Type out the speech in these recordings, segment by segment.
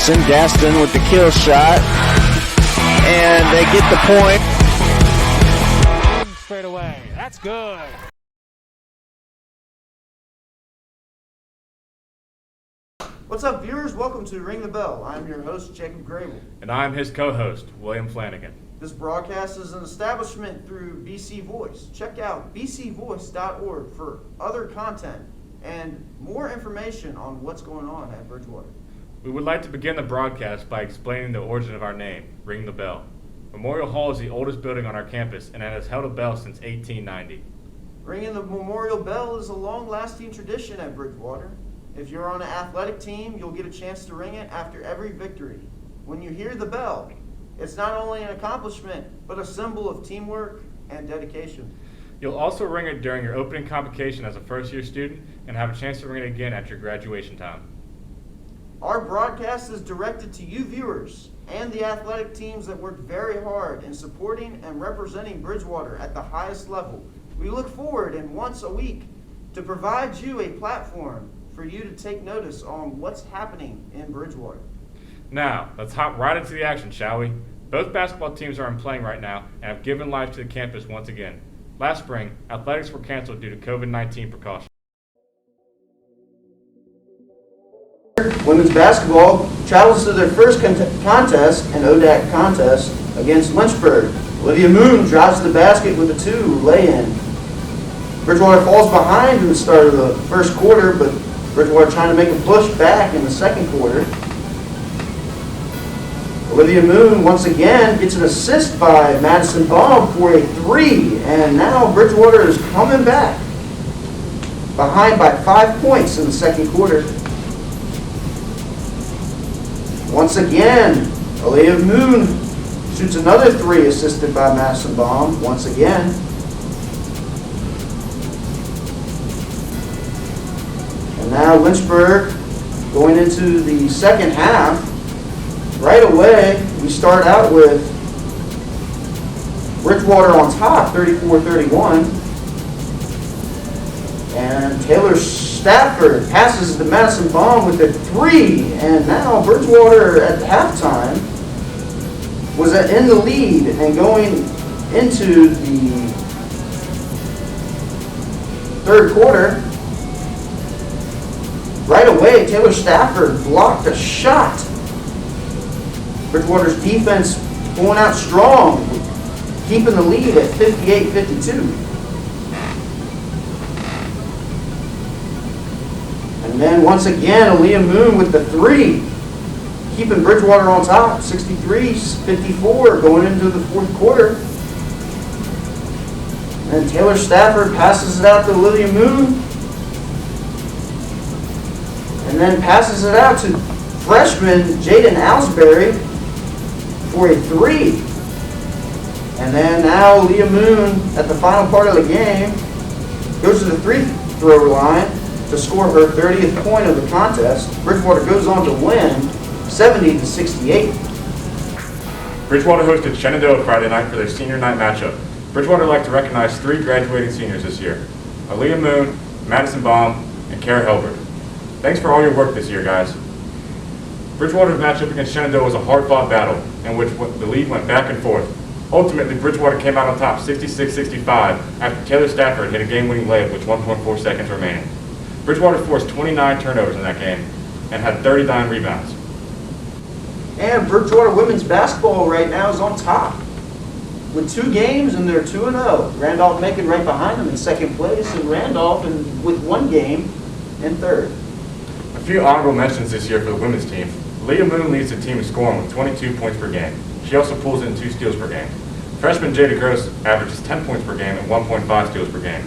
Gaston. Gaston with the kill shot. And they get the point. Straight away. That's good. What's up, viewers? Welcome to Ring the Bell. I'm your host, Jacob Grabeel. And I'm his co-host, William Flanagan. This broadcast is an establishment through BC Voice. Check out bcvoice.org for other content and more information on what's going on at Bridgewater. We would like to begin the broadcast by explaining the origin of our name, Ring the Bell. Memorial Hall is the oldest building on our campus and it has held a bell since 1890. Ringing the Memorial Bell is a long-lasting tradition at Bridgewater. If you're on an athletic team, you'll get a chance to ring it after every victory. When you hear the bell, it's not only an accomplishment, but a symbol of teamwork and dedication. You'll also ring it during your opening convocation as a first-year student and have a chance to ring it again at your graduation time. Our broadcast is directed to you viewers and the athletic teams that work very hard in supporting and representing Bridgewater at the highest level. We look forward in once a week to provide you a platform for you to take notice on what's happening in Bridgewater. Now, let's hop right into the action, shall we? Both basketball teams are playing right now and have given life to the campus once again. Last spring, athletics were canceled due to COVID-19 precautions. Women's basketball travels to their first contest, an ODAC contest, against Lynchburg. Olivia Moon drives the basket with a 2 lay-in. Bridgewater falls behind in the start of the first quarter, but Bridgewater trying to make a push back in the second quarter. Olivia Moon once again gets an assist by Madison Baum for a 3, and now Bridgewater is coming back behind by 5 points in the second quarter. Once again, Olivia Moon shoots another 3 assisted by Madison Baum once again. And now Lynchburg going into the second half. Right away, we start out with Bridgewater on top, 34-31. And Taylor Stafford passes to Madison Baum with a 3. And now Bridgewater at halftime was in the lead and going into the third quarter. Right away, Taylor Stafford blocked a shot. Bridgewater's defense pulling out strong, keeping the lead at 58-52. And then once again, Aaliyah Moon with the 3, keeping Bridgewater on top, 63-54 going into the fourth quarter. And Taylor Stafford passes it out to Aaliyah Moon. And then passes it out to freshman Jaden Alsbury for a 3. And then now Leah Moon at the final part of the game goes to the free-throw line to score her 30th point of the contest. Bridgewater goes on to win 70-68. Bridgewater hosted Shenandoah Friday night for their senior night matchup. Bridgewater would like to recognize 3 graduating seniors this year: Aaliyah Moon, Madison Baum, and Kara Helbert. Thanks for all your work this year, guys. Bridgewater's matchup against Shenandoah was a hard-fought battle in which the lead went back and forth. Ultimately, Bridgewater came out on top 66-65 after Taylor Stafford hit a game-winning layup with 1.4 seconds remaining. Bridgewater forced 29 turnovers in that game and had 39 rebounds. And Bridgewater women's basketball right now is on top with 2 games, and they're 2-0. Randolph-Macon right behind them in second place, and Randolph with 1 game in third. A few honorable mentions this year for the women's team. Leah Moon leads the team in scoring with 22 points per game. She also pulls in 2 steals per game. Freshman Jada Gross averages 10 points per game and 1.5 steals per game.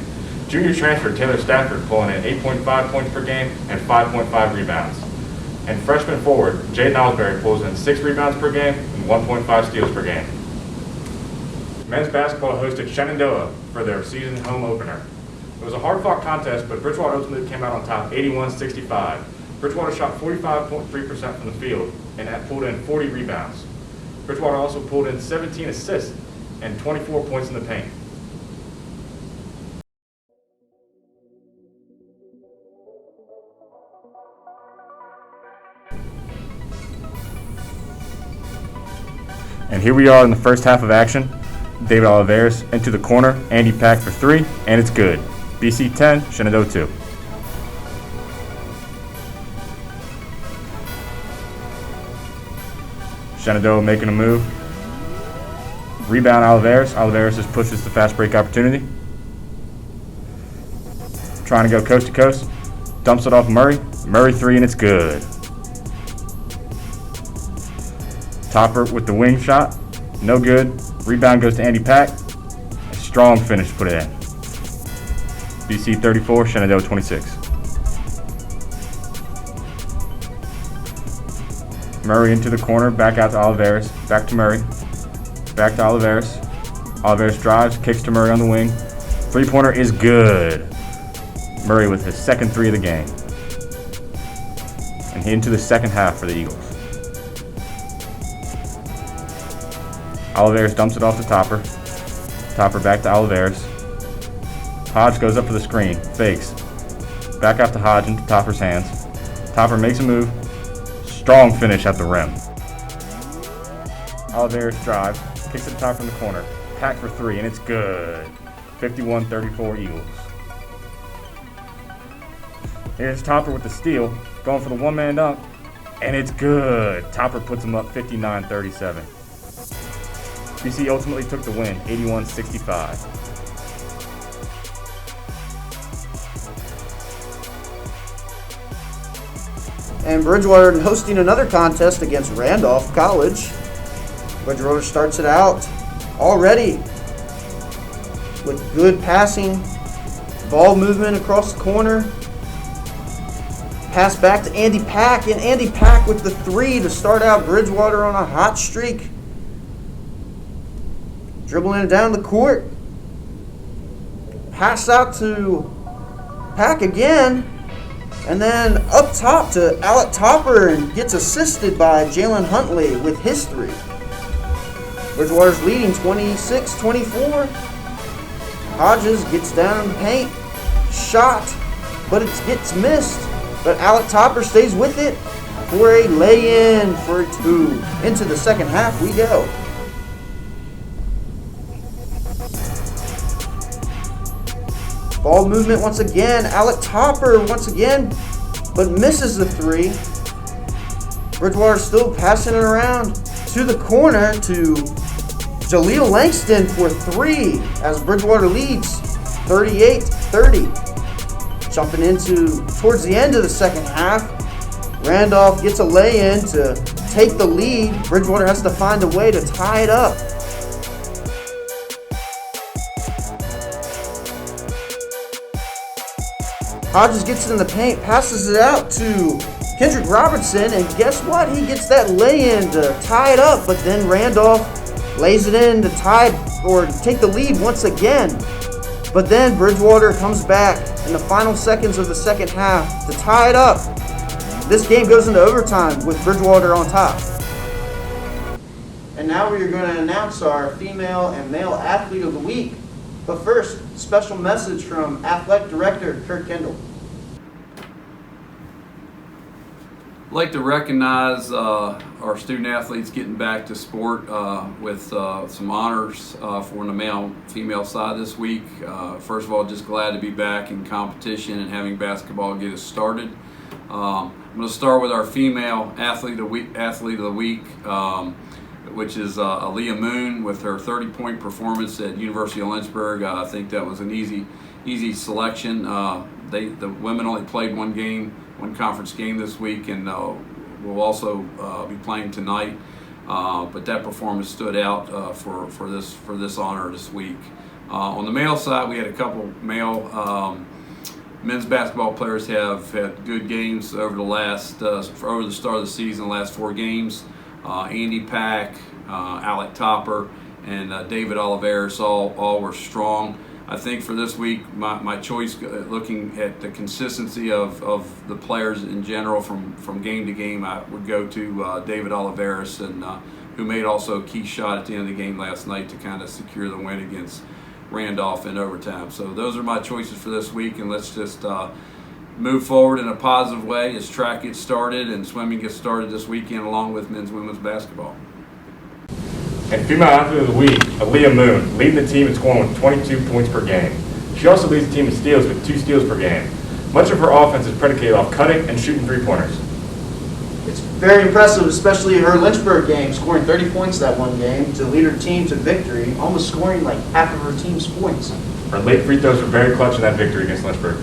Junior transfer Taylor Stafford pulling in 8.5 points per game and 5.5 rebounds. And freshman forward Jaden Alsbury pulls in 6 rebounds per game and 1.5 steals per game. Men's basketball hosted Shenandoah for their season home opener. It was a hard-fought contest, but Bridgewater ultimately came out on top 81-65. Bridgewater shot 45.3% from the field and pulled in 40 rebounds. Bridgewater also pulled in 17 assists and 24 points in the paint. And here we are in the first half of action. David Oliveras into the corner, Andy Pack for 3, and it's good. BC 10, Shenandoah 2. Shenandoah making a move. Rebound Oliveras. Oliveras just pushes the fast break opportunity. Trying to go coast to coast. Dumps it off Murray. Murray 3, and it's good. Topper with the wing shot. No good. Rebound goes to Andy Pack. A strong finish to put it in. BC 34, Shenandoah 26. Murray into the corner, back out to Oliveras. Back to Murray. Back to Oliveras. Oliveras drives, kicks to Murray on the wing. Three-pointer is good. Murray with his second 3 of the game. And into the second half for the Eagles. Oliveras dumps it off to Topper. Topper back to Oliveras. Hodge goes up for the screen, fakes. Back out to Hodge into Topper's hands. Topper makes a move. Strong finish at the rim. Oliveras drives, kicks it to Topper from the corner. Pack for 3, and it's good. 51-34 Eagles. Here's Topper with the steal, going for the one-man dunk, and it's good. Topper puts him up 59-37. BC ultimately took the win, 81-65. And Bridgewater hosting another contest against Randolph College. Bridgewater starts it out already with good passing, ball movement across the corner. Pass back to Andy Pack, and Andy Pack with the 3 to start out Bridgewater on a hot streak. Dribbling it down the court. Pass out to Pack again. And then up top to Alec Topper, and gets assisted by Jalen Huntley with his 3. Bridgewater's leading 26-24. Hodges gets down in the paint. Shot, but it gets missed. But Alec Topper stays with it for a lay-in for 2. Into the second half we go. Ball movement once again. Alec Topper once again, but misses the 3. Bridgewater still passing it around to the corner to Jaleel Langston for 3 as Bridgewater leads 38-30. Jumping into towards the end of the second half, Randolph gets a lay-in to take the lead. Bridgewater has to find a way to tie it up. Hodges gets it in the paint, passes it out to Kendrick Robertson, and guess what? He gets that lay-in to tie it up, but then Randolph lays it in to tie or take the lead once again. But then Bridgewater comes back in the final seconds of the second half to tie it up. This game goes into overtime with Bridgewater on top. And now we are going to announce our female and male athlete of the week. But first, special message from Athletic Director Kurt Kendall. I'd like to recognize our student athletes getting back to sport with some honors for the male-female side this week. First of all, just glad to be back in competition and having basketball get us started. I'm going to start with our female athlete of the week, which is Aaliyah Moon with her 30-point performance at University of Lynchburg. I think that was an easy selection. The women only played one conference game this week, and will also be playing tonight. But that performance stood out for this honor this week. On the male side, we had a couple male men's basketball players have had good games over the start of the season. The last 4 games, Andy Pack, Alec Topper, and David Oliveras all were strong. I think for this week, my choice, looking at the consistency of the players in general from game to game, I would go to David Oliveras, and who made also a key shot at the end of the game last night to kind of secure the win against Randolph in overtime. So those are my choices for this week, and let's just move forward in a positive way as track gets started and swimming gets started this weekend, along with men's and women's basketball. And Female Athlete of the Week, Aaliyah Moon, leading the team in scoring with 22 points per game. She also leads the team in steals with 2 steals per game. Much of her offense is predicated off cutting and shooting three-pointers. It's very impressive, especially her Lynchburg game, scoring 30 points that one game to lead her team to victory, almost scoring like half of her team's points. Her late free throws were very clutch in that victory against Lynchburg.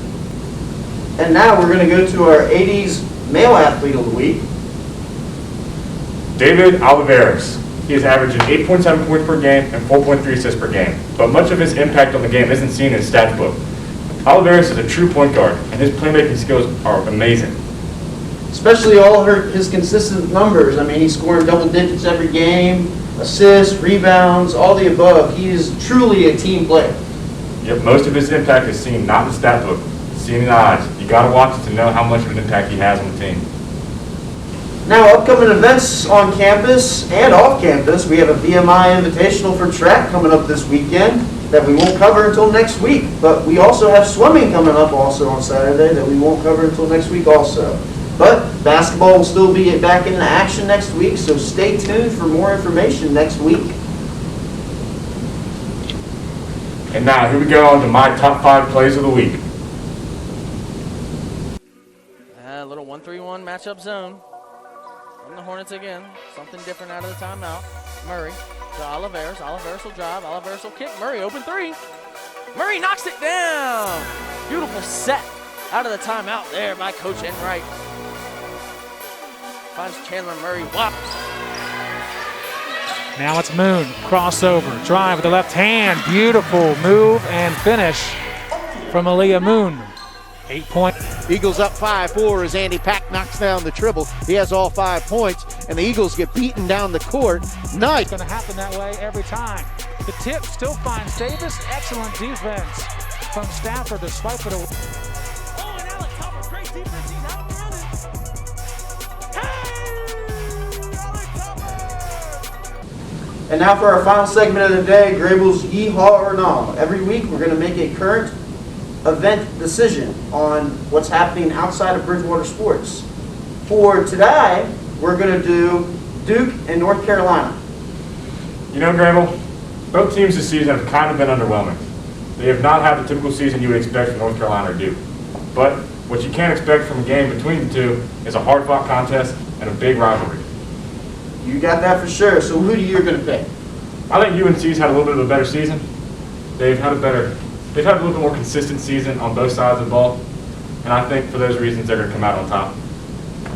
And now we're going to go to our 80s Male Athlete of the Week. David Oliveros. He is averaging 8.7 points per game and 4.3 assists per game. But much of his impact on the game isn't seen in his stats book. Oliveros is a true point guard, and his playmaking skills are amazing. Especially all his consistent numbers. I mean, he's scoring double digits every game, assists, rebounds, all the above. He is truly a team player. Yep, most of his impact is seen not in the stat book, seen in the eyes. You got to watch it to know how much of an impact he has on the team. Now, upcoming events on campus and off campus. We have a VMI Invitational for track coming up this weekend that we won't cover until next week. But we also have swimming coming up also on Saturday that we won't cover until next week also. But basketball will still be back in action next week, so stay tuned for more information next week. And now, here we go on to my top 5 plays of the week. A little 1-3-1 matchup zone. From the Hornets again. Something different out of the timeout. Murray to Oliveros. Oliveros will drive. Oliveros will kick. Murray open 3. Murray knocks it down. Beautiful set out of the timeout there by Coach Enright. Finds Chandler Murray. Whop. Now it's Moon. Crossover. Drive with the left hand. Beautiful move and finish from Aaliyah Moon. 8 points. Eagles up 5-4 as Andy Pack knocks down the triple. He has all 5 points, and the Eagles get beaten down the court. Nice. It's going to happen that way every time. The tip still finds Davis. Excellent defense from Stafford to swipe it away. Oh, and Alex Topper. Great defense. He's out and running. And now for our final segment of the day, Grabeel's Yeehaw or Nah. Every week we're going to make a current event decision on what's happening outside of Bridgewater sports. For today, we're going to do Duke and North Carolina. You know, Grabeel, both teams this season have kind of been underwhelming. They have not had the typical season you would expect from North Carolina or Duke. But what you can't expect from a game between the two is a hard-fought contest and a big rivalry. You got that for sure. So who do you going to pick? I think UNC's had a little bit of a better season. They've had a little bit more consistent season on both sides of the ball. And I think for those reasons, they're going to come out on top.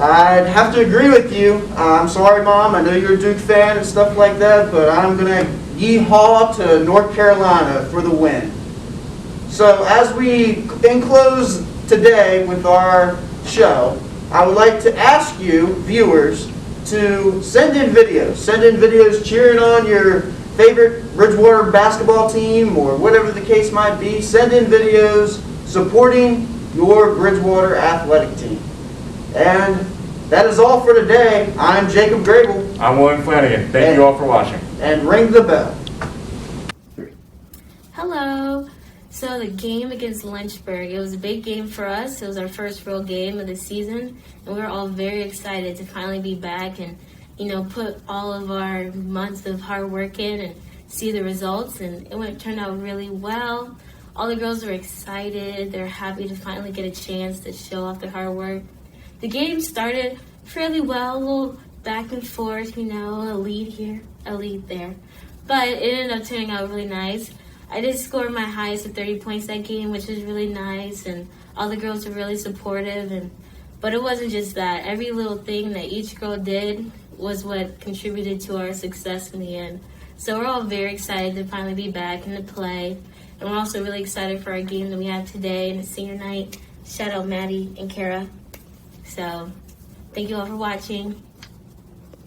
I'd have to agree with you. I'm sorry, Mom. I know you're a Duke fan and stuff like that, but I'm going to yeehaw to North Carolina for the win. So as we close today with our show, I would like to ask you, viewers, to send in videos. Send in videos cheering on your favorite Bridgewater basketball team or whatever the case might be. Send in videos supporting your Bridgewater athletic team. And that is all for today. I'm Jacob Grabeel. I'm William Flanagan. Thank you all for watching. And ring the bell. Hello. So the game against Lynchburg, it was a big game for us. It was our first real game of the season, and we were all very excited to finally be back and, put all of our months of hard work in and see the results. And it turned out really well. All the girls were excited. They're happy to finally get a chance to show off their hard work. The game started fairly well, a little back and forth, a lead here, a lead there. But it ended up turning out really nice. I did score my highest of 30 points that game, which was really nice, and all the girls were really supportive. But it wasn't just that. Every little thing that each girl did was what contributed to our success in the end. So we're all very excited to finally be back and to play. And we're also really excited for our game that we have today and the senior night. Shout out Maddie and Kara. So thank you all for watching.